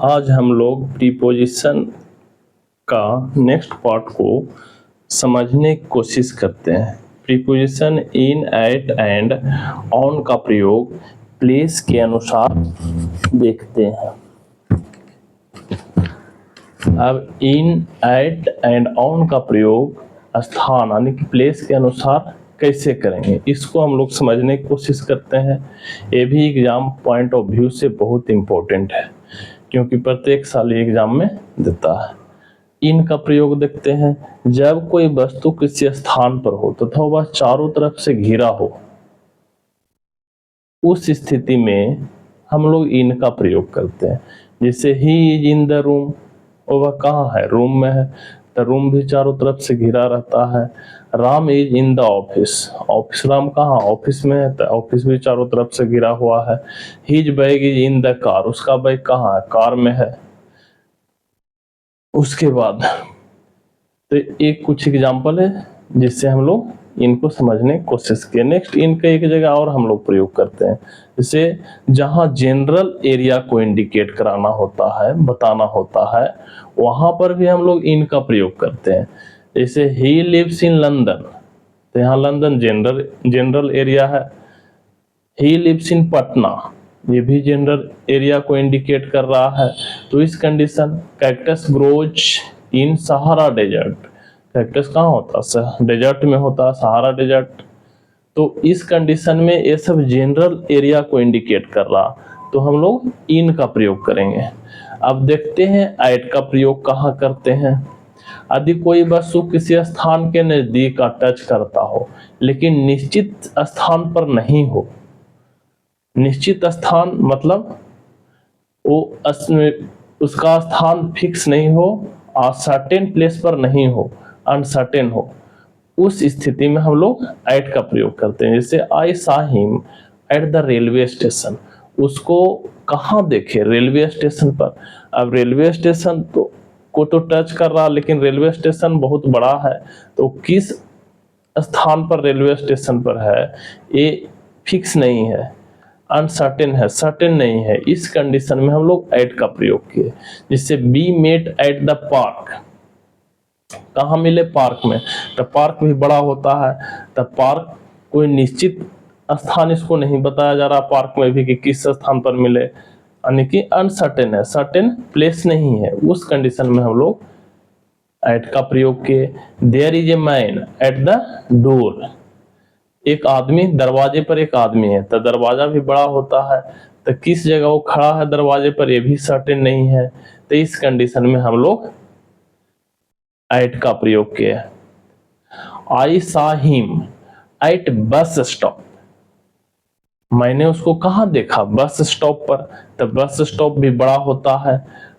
आज हम लोग प्रीपोजिशन का नेक्स्ट पार्ट को समझने की कोशिश करते हैं। Preposition in, at and on का प्रयोग प्लेस के अनुसार देखते हैं। अब इन, एट एंड ऑन का प्रयोग स्थान यानी कि प्लेस के अनुसार कैसे करेंगे, इसको हम लोग समझने की कोशिश करते हैं। ये भी एग्जाम पॉइंट ऑफ व्यू से बहुत इम्पोर्टेंट है, क्योंकि प्रत्येक साल एग्जाम में देता है। इन का प्रयोग देखते हैं। जब कोई वस्तु किसी स्थान पर हो तथा वह चारों तरफ से घिरा हो, उस स्थिति में हम लोग इन का प्रयोग करते हैं। जैसे he is in the room, और वह कहाँ है, रूम में है, तो रूम भी चारों तरफ से घिरा रहता है। Ram is in the office, office Ram कहाँ, ऑफिस में है, तो ऑफिस भी चारों तरफ से घिरा हुआ है। His bag is in the car, उसका बैग कहाँ है, कार में है। उसके बाद तो एक कुछ एग्जाम्पल है जिससे हम लोग इनको समझने की कोशिश किए। नेक्स्ट इनका एक जगह और हम लोग प्रयोग करते हैं, जैसे जहाँ जनरल एरिया को इंडिकेट कराना होता है, बताना होता है, वहां पर भी हम लोग इनका प्रयोग करते हैं। जैसे ही लिव्स इन लंदन, तो यहाँ लंदन जनरल एरिया है। ही लिव्स इन पटना, ये भी जनरल एरिया को इंडिकेट कर रहा है। तो इस condition cactus grows in Sahara desert, cactus कहाँ होता है, डेजर्ट में होता है, सहारा डेजर्ट। तो इस कंडीशन में ये सब जनरल एरिया को इंडिकेट कर रहा, तो हम लोग इन का प्रयोग करेंगे। अब देखते हैं एट का प्रयोग कहाँ करते हैं। यदि कोई वस्तु किसी स्थान के नजदीक का टच करता हो लेकिन निश्चित स्थान पर नहीं हो, निश्चित स्थान मतलब वो उसका स्थान फिक्स नहीं हो, सर्टेन प्लेस पर नहीं हो, अनसर्टेन हो, उस स्थिति में हम लोग एट का प्रयोग करते हैं। जैसे I saw him at the railway station, उसको कहाँ देखे, रेलवे स्टेशन पर। अब रेलवे स्टेशन को तो टच कर रहा, लेकिन रेलवे स्टेशन बहुत बड़ा है, तो किस स्थान पर रेलवे स्टेशन पर है ये फिक्स नहीं है, अनसर्टेन है, सर्टेन नहीं है। इस कंडीशन में हम लोग एट का प्रयोग किए। जिससे B met at the park, कहाँ मिले, पार्क में, तो पार्क भी बड़ा होता है, तो पार्क कोई निश्चित स्थान इसको नहीं बताया जा रहा पार्क में भी कि किस स्थान पर मिले, यानी कि अनसर्टेन है, सर्टेन प्लेस नहीं है। उस कंडीशन में हम लोग एट का प्रयोग किए। There is a man at the door, एक आदमी दरवाजे पर, एक आदमी है, तो दरवाजा भी बड़ा होता है, तो किस जगह वो खड़ा है दरवाजे पर ये भी सर्टेन नहीं है। तो इस कंडीशन में हम लोग एट का प्रयोग किए। आई saw him eight bus stop, मैंने उसको कहाँ देखा, बस स्टॉप पर, तो बस स्टॉप भी बड़ा होता है,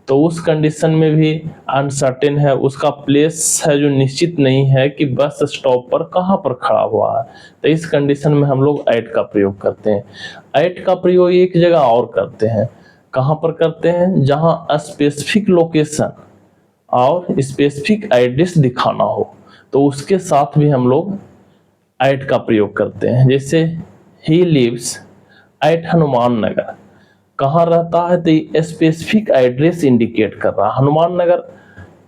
तो उस कंडीशन में भी अनसर्टेन है, उसका प्लेस है जो निश्चित नहीं है कि बस स्टॉप पर कहाँ पर खड़ा हुआ है। तो इस कंडीशन में हम लोग एट का प्रयोग करते हैं। एट का प्रयोग एक जगह और करते हैं, कहाँ पर करते हैं, जहाँ स्पेसिफिक लोकेशन और स्पेसिफिक एड्रेस दिखाना हो, तो उसके साथ भी हम लोग एट का प्रयोग करते हैं। जैसे he lives at Hanuman Nagar, कहाँ रहता है, तो स्पेसिफिक एड्रेस इंडिकेट कर रहा है, हनुमान नगर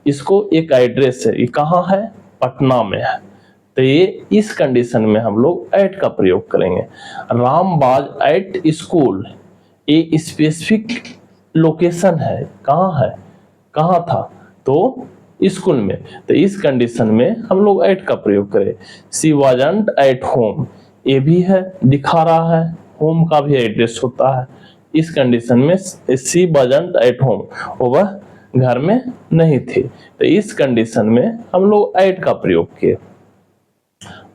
इसको एक एड्रेस है, ये कहाँ है, पटना में है, तो ये इस कंडीशन में हम लोग एट का प्रयोग करेंगे। राम बाज एट स्कूल, ये स्पेसिफिक लोकेशन है, कहाँ था, तो स्कूल में, तो इस कंडीशन में हम लोग एट का प्रयोग करें। सी वाजंट एट होम, ये भी है, दिखा रहा है, होम का भी एड्रेस होता है। इस कंडीशन में सी वाजंट एट होम, वह घर में नहीं थी, तो इस कंडीशन में हम लोग एट का प्रयोग किए।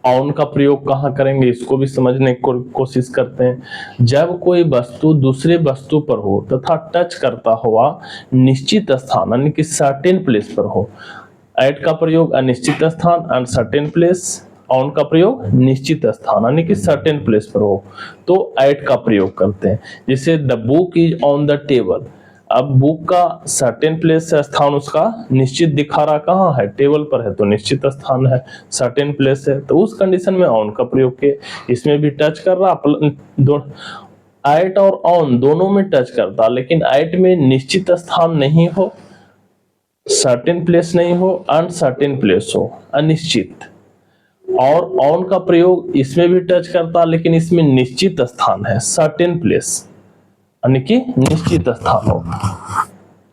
ऑन का प्रयोग कहाँ करेंगे, इसको भी समझने की कोशिश करते हैं। जब कोई वस्तु दूसरे वस्तु पर हो तथा टच करता हुआ निश्चित स्थान यानी कि सर्टेन प्लेस पर हो, एट का प्रयोग अनिश्चित स्थान, अनसर्टेन प्लेस, ऑन का प्रयोग निश्चित स्थान यानी कि सर्टेन प्लेस पर हो, तो एट का प्रयोग करते हैं। जैसे the book is on the table, अब बुक का सर्टेन प्लेस से स्थान उसका निश्चित दिखा रहा, कहाँ है, टेबल पर है, तो निश्चित स्थान है, सर्टेन प्लेस है, तो उस कंडीशन में ऑन का प्रयोग किए। इसमें भी टच कर रहा, एट और ऑन दोनों में टच करता, लेकिन एट में निश्चित स्थान नहीं हो, सर्टेन प्लेस नहीं हो, अनसर्टेन प्लेस हो, अनिश्चित। और ऑन का प्रयोग इसमें भी टच करता, लेकिन इसमें निश्चित स्थान है, सर्टेन प्लेस, यानी कि निश्चित स्थान हो।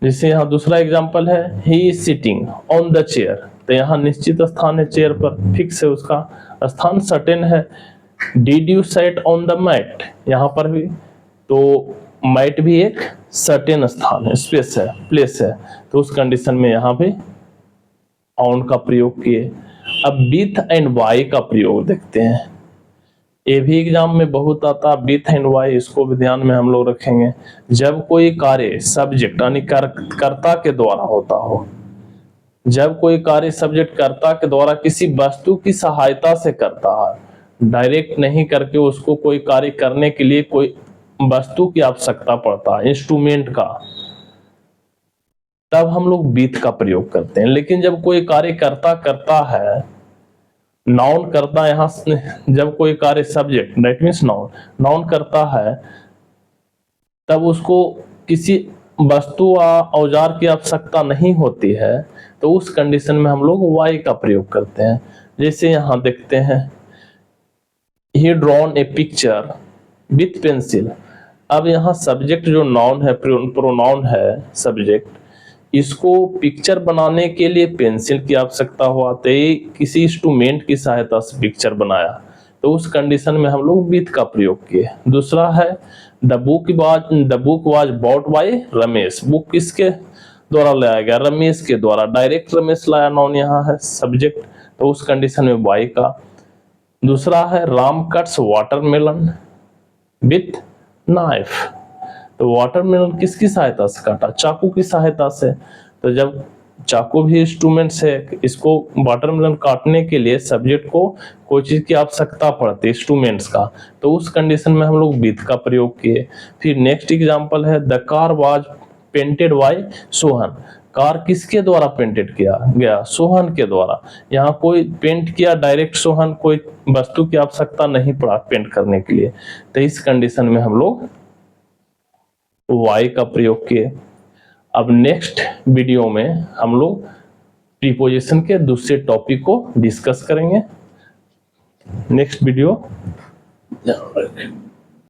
जैसे यहाँ दूसरा एग्जांपल है, he is sitting on the chair, तो यहाँ निश्चित स्थान है, चेयर पर फिक्स है, उसका स्थान सर्टेन है। Did you set on the mat, यहाँ पर भी तो मैट भी एक सर्टेन स्थान है, स्पेस है, प्लेस है, तो उस कंडीशन में यहाँ पे ऑन का प्रयोग किए। अब विथ एंड वाई का प्रयोग देखते हैं, ये भी एग्जाम में बहुत आता है, विथ एंड वाई, इसको भी ध्यान में हम लोग रखेंगे। जब कोई कार्य सब्जेक्ट यानी कर्ता के द्वारा होता हो, जब कोई कार्य सब्जेक्ट कर्ता के द्वारा किसी वस्तु की सहायता से करता है, डायरेक्ट नहीं करके उसको कोई कार्य करने के लिए कोई वस्तु की आवश्यकता पड़ता है, इंस्ट्रूमेंट का, तब हम लोग विथ का प्रयोग करते हैं। लेकिन जब कोई कार्य करता है, नाउन करता, यहाँ जब कोई कार्य सब्जेक्ट दैट मीन्स नाउन करता है, तब उसको किसी वस्तु या औजार की आवश्यकता नहीं होती है, तो उस कंडीशन में हम लोग वाई का प्रयोग करते हैं। जैसे यहाँ देखते हैं, he drawn a picture with pencil. अब यहाँ सब्जेक्ट जो नाउन है, प्रोनाउन है सब्जेक्ट, इसको पिक्चर बनाने के लिए पेंसिल की आवश्यकता हुआ, तो किसी इंस्ट्रूमेंट की सहायता से पिक्चर बनाया, तो उस कंडीशन में हम लोग विथ का प्रयोग किए। दूसरा है, the book was bought by Ramesh, book किसके द्वारा लाया गया, रमेश के द्वारा, डायरेक्ट रमेश लाया, नाउन यहाँ है सब्जेक्ट, तो उस कंडीशन में बाय का। दूसरा है, Ram cuts watermelon with knife, तो वाटरमेलन किसकी सहायता से काटा, चाकू की सहायता से, तो जब चाकू भी इंस्ट्रूमेंट है, इसको वाटरमेलन काटने के लिए सब्जेक्ट को कोई चीज की आवश्यकता पड़ती है, इंस्ट्रूमेंट्स का, तो उस कंडीशन में हम लोग विथ का प्रयोग किए। फिर नेक्स्ट एग्जांपल है, the car was painted bye Sohan, car किसके द्वारा पेंटेड किया गया, सोहन के द्वारा। यहाँ कोई पेंट किया डायरेक्ट सोहन, कोई वस्तु की आवश्यकता नहीं पड़ा पेंट करने के लिए, तो इस कंडीशन में हम लोग वाई का प्रयोग किए। अब नेक्स्ट वीडियो में हम लोग प्रीपोजिशन के दूसरे टॉपिक को डिस्कस करेंगे। Next video